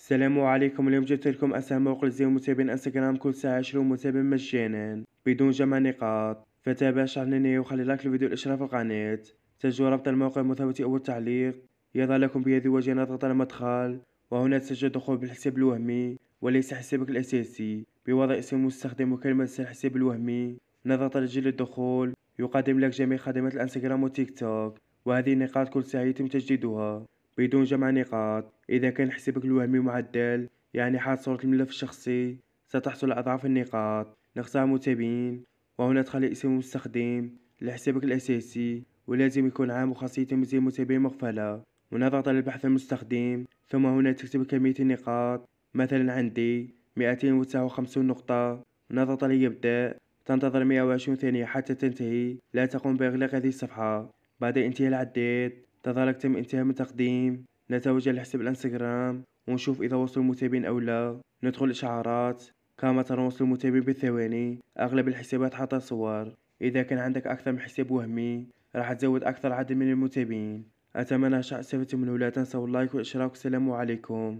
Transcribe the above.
السلام عليكم. اليوم جبت لكم أسهل موقع لتزيين متابعين انستغرام كل ساعة 20 متابع مجانا بدون جمع نقاط. فتابع شرح للنهاية وخلي لايك للفيديو والاشتراك في القناة. تسجلوا رابط الموقع مثبت أول تعليق. يظهر لكم بهذه الواجهة نضغط على مدخل، وهنا تسجل الدخول بالحساب الوهمي وليس حسابك الأساسي بوضع اسم المستخدم وكلمة سر الحساب الوهمي. نضغط على جل الدخول، يقدم لك جميع خدمات الانستغرام وتيك توك، وهذه النقاط كل ساعة يتم تجديدها بدون جمع نقاط. إذا كان حسابك الوهمي معدل يعني حاط صورة الملف الشخصي ستحصل على أضعاف النقاط. نختار متابعين، وهنا تخلي اسم المستخدم لحسابك الأساسي ولازم يكون عام وخاصية تمييز المتابعين مقفلة. ونضغط على البحث المستخدم، ثم هنا تكتب كمية النقاط، مثلا عندي 259 نقطة. ونضغط على يبدأ، تنتظر 120 ثانية حتى تنتهي. لا تقوم بإغلاق هذه الصفحة. بعد انتهاء العداد تظهر لك تم انتهاء من تقديم. نتوجه لحساب الانستغرام ونشوف إذا وصلوا المتابعين أو لا. ندخل إشعارات، كما ترى وصلوا المتابعين بالثواني. أغلب الحسابات حاطة صور. إذا كان عندك أكثر من حساب وهمي راح تزود أكثر عدد من المتابعين. أتمنى استفدتم منه. لا تنسوا اللايك والاشتراك. السلام عليكم.